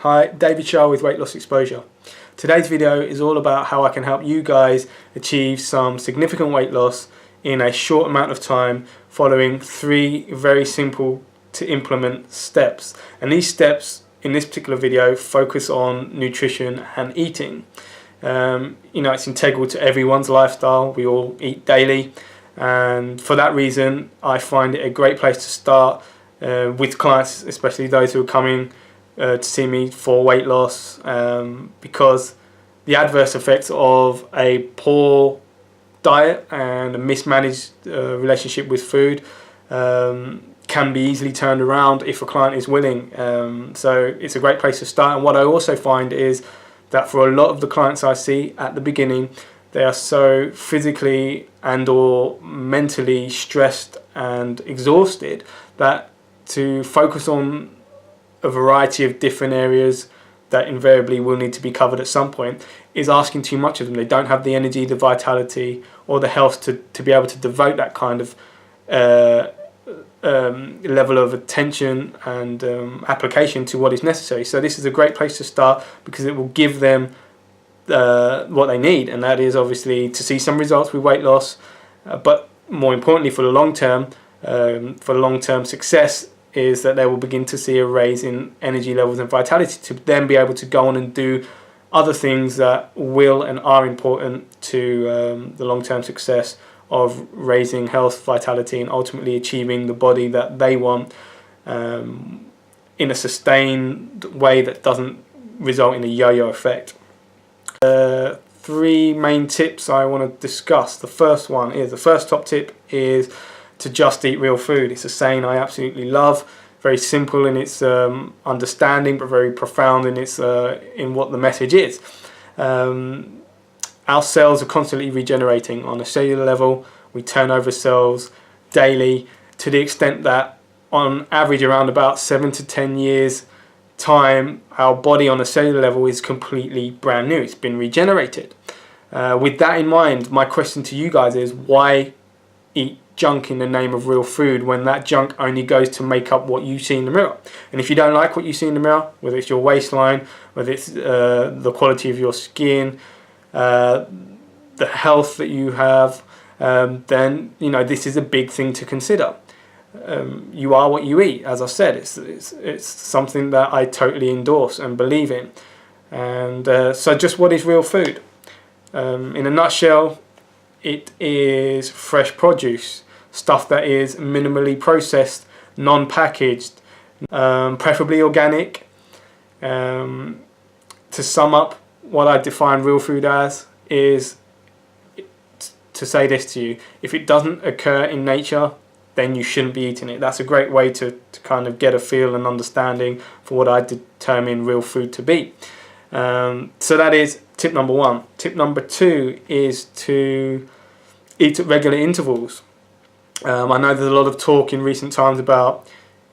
Hi, David Shah with Weight Loss Exposure. Today's video is all about how I can help you guys achieve some significant weight loss in a short amount of time following 3 very simple to implement steps. And these steps in this particular video focus on nutrition and eating. It's integral to everyone's lifestyle. We all eat daily, and for that reason I find it a great place to start with clients, especially those who are coming to see me for weight loss, because the adverse effects of a poor diet and a mismanaged relationship with food can be easily turned around if a client is willing. So it's a great place to start. And what I also find is that for a lot of the clients I see at the beginning, they are so physically and or mentally stressed and exhausted that to focus on a variety of different areas that invariably will need to be covered at some point is asking too much of them. They don't have the energy, the vitality or the health to be able to devote that kind of level of attention and application to what is necessary. So this is a great place to start because it will give them what they need, and that is obviously to see some results with weight loss, but more importantly for the long-term success is that they will begin to see a raise in energy levels and vitality to then be able to go on and do other things that will and are important to the long-term success of raising health, vitality, and ultimately achieving the body that they want in a sustained way that doesn't result in a yo-yo effect. 3 main tips I want to discuss. The first top tip is to just eat real food. It's a saying I absolutely love. Very simple in its understanding, but very profound in its in what the message is. Our cells are constantly regenerating on a cellular level. We turn over cells daily to the extent that on average around about 7 to 10 years time, our body on a cellular level is completely brand new. It's been regenerated. With that in mind, my question to you guys is, why eat junk in the name of real food when that junk only goes to make up what you see in the mirror? And if you don't like what you see in the mirror, whether it's your waistline, whether it's the quality of your skin, the health that you have, then this is a big thing to consider. You are what you eat. As I said, it's something that I totally endorse and believe in. And so just what is real food? In a nutshell, it is fresh produce, stuff that is minimally processed, non-packaged, preferably organic. To sum up, what I define real food as is to say this to you: if it doesn't occur in nature, then you shouldn't be eating it. That's a great way to kind of get a feel and understanding for what I determine real food to be. So that is tip number 1. Tip number 2 is to eat at regular intervals. I know there's a lot of talk in recent times about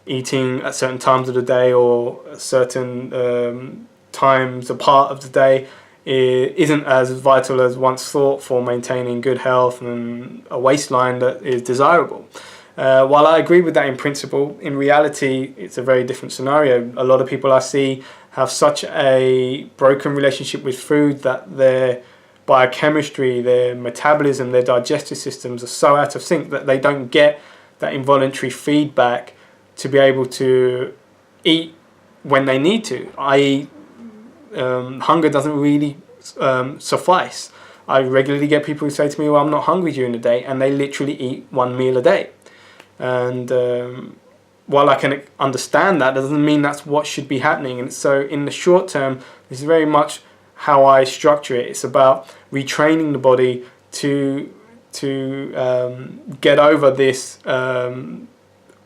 eating at certain times of the day or certain times apart of the day. It isn't as vital as once thought for maintaining good health and a waistline that is desirable. While I agree with that in principle, in reality it's a very different scenario. A lot of people I see have such a broken relationship with food that their biochemistry, their metabolism, their digestive systems are so out of sync that they don't get that involuntary feedback to be able to eat when they need to, i.e. hunger doesn't really suffice. I regularly get people who say to me, well, I'm not hungry during the day, and they literally eat 1 meal a day. And while I can understand that, doesn't mean that's what should be happening. And so in the short term, this is very much how I structure it. It's about retraining the body to get over this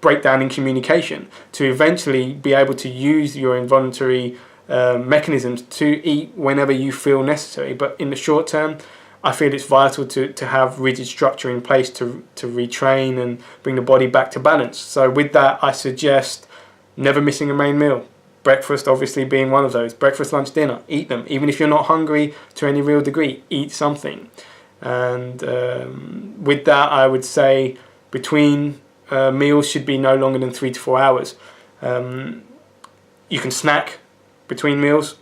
breakdown in communication, to eventually be able to use your involuntary mechanisms to eat whenever you feel necessary. But in the short term, I feel it's vital to have rigid structure in place to retrain and bring the body back to balance. So with that, I suggest never missing a main meal. Breakfast obviously being one of those. Breakfast, lunch, dinner, eat them. Even if you're not hungry to any real degree, eat something. And with that, I would say between meals should be no longer than 3 to 4 hours. You can snack between meals,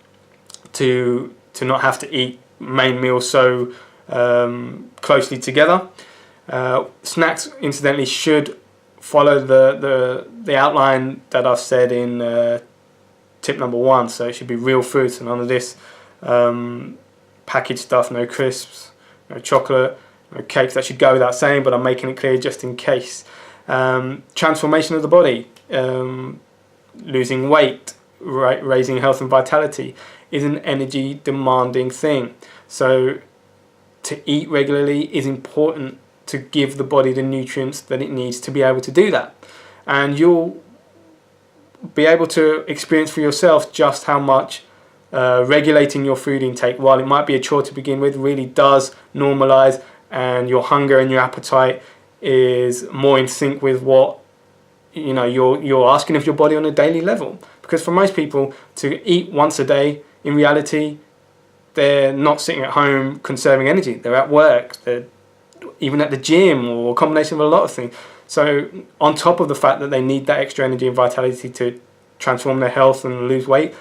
to not have to eat main meals so closely together. Snacks, incidentally, should follow the outline that I've said in tip number 1. So it should be real food, so none of this packaged stuff, no crisps, no chocolate, no cakes. That should go without saying, but I'm making it clear just in case. Transformation of the body, losing weight, raising health and vitality is an energy demanding thing. So to eat regularly is important to give the body the nutrients that it needs to be able to do that. And you'll be able to experience for yourself just how much regulating your food intake, while it might be a chore to begin with, really does normalize, and your hunger and your appetite is more in sync with what you're asking of your body on a daily level. Because for most people, to eat once a day, in reality, they're not sitting at home conserving energy. They're at work, they're even at the gym, or a combination of a lot of things. So on top of the fact that they need that extra energy and vitality to transform their health and lose weight,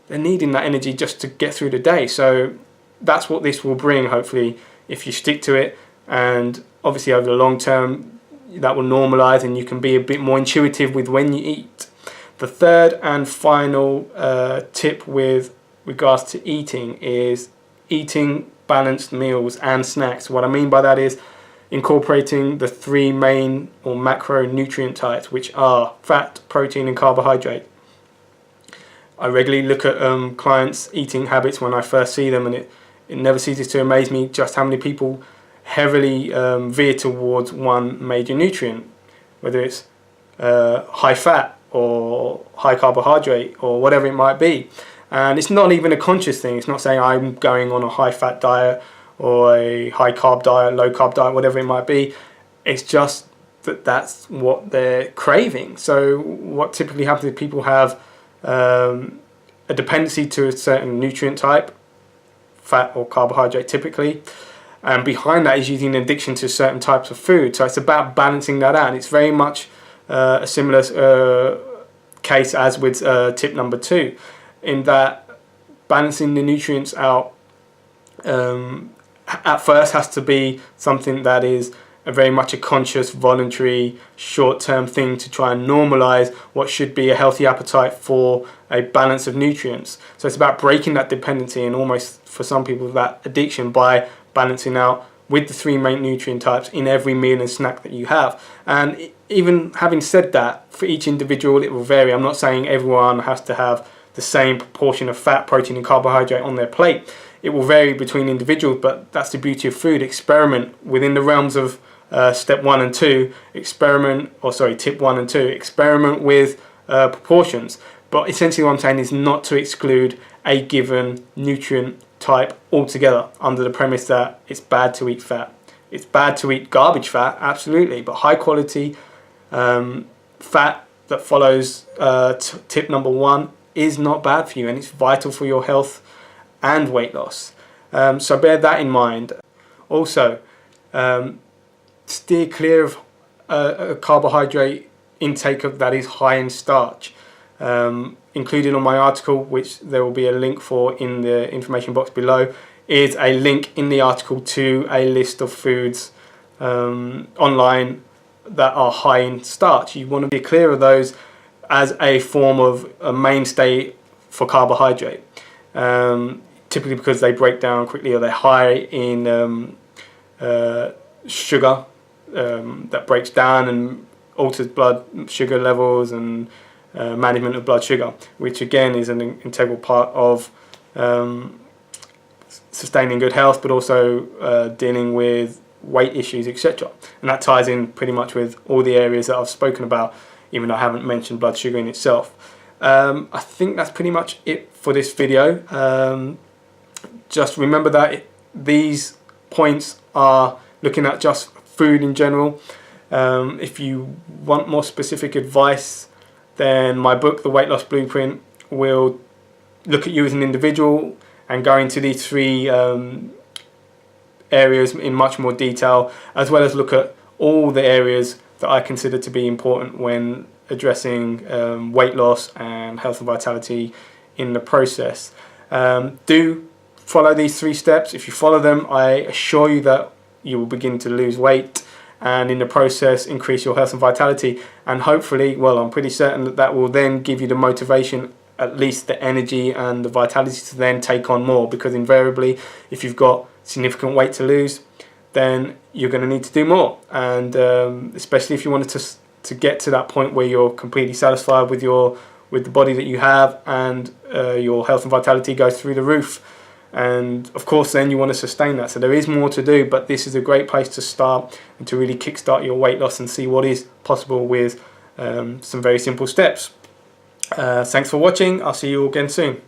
they're needing that energy just to get through the day. So that's what this will bring, hopefully, if you stick to it. And obviously over the long term, that will normalize and you can be a bit more intuitive with when you eat. The third and final tip with regards to eating is eating balanced meals and snacks. What I mean by that is incorporating the 3 main or macronutrient types, which are fat, protein and carbohydrate. I regularly look at clients' eating habits when I first see them, and it never ceases to amaze me just how many people heavily veer towards one major nutrient, whether it's high fat or high carbohydrate or whatever it might be. And it's not even a conscious thing. It's not saying I'm going on a high fat diet or a high carb diet, low carb diet, whatever it might be. It's just that that's what they're craving. So what typically happens is people have a dependency to a certain nutrient type, fat or carbohydrate typically, and behind that is using an addiction to certain types of food. So it's about balancing that out, and it's very much a similar case as with tip number 2, in that balancing the nutrients out at first has to be something that is very much a conscious, voluntary, short-term thing to try and normalize what should be a healthy appetite for a balance of nutrients. So it's about breaking that dependency and almost, for some people, that addiction by balancing out with the 3 main nutrient types in every meal and snack that you have. And even having said that, for each individual it will vary. I'm not saying everyone has to have the same proportion of fat, protein and carbohydrate on their plate. It will vary between individuals, but that's the beauty of food. Experiment within the realms of tip 1 and 2, experiment with proportions. But essentially what I'm saying is not to exclude a given nutrient type altogether, under the premise that it's bad to eat fat. It's bad to eat garbage fat, absolutely, but high quality fat that follows tip number 1 is not bad for you, and it's vital for your health and weight loss. So bear that in mind. Also, steer clear of a carbohydrate intake that is high in starch. Included on my article, which there will be a link for in the information box below, is a link in the article to a list of foods online that are high in starch. You want to be clear of those as a form of a mainstay for carbohydrate, typically because they break down quickly, or they're high in sugar that breaks down and alters blood sugar levels and management of blood sugar, which again is an integral part of sustaining good health, but also dealing with weight issues, etc. And that ties in pretty much with all the areas that I've spoken about, even though I haven't mentioned blood sugar in itself. I think that's pretty much it for this video. Just remember that these points are looking at just food in general. If you want more specific advice, then my book, The Weight Loss Blueprint, will look at you as an individual and go into these 3 areas in much more detail, as well as look at all the areas that I consider to be important when addressing weight loss and health and vitality in the process. Do follow these 3 steps. If you follow them, I assure you that you will begin to lose weight, and in the process increase your health and vitality, and hopefully, well, I'm pretty certain that that will then give you the motivation, at least the energy and the vitality, to then take on more, because invariably if you've got significant weight to lose, then you're going to need to do more. And especially if you wanted to get to that point where you're completely satisfied with the body that you have, and your health and vitality goes through the roof. And of course then you want to sustain that. So there is more to do, but this is a great place to start and to really kickstart your weight loss and see what is possible with some very simple steps. Thanks for watching. I'll see you again soon.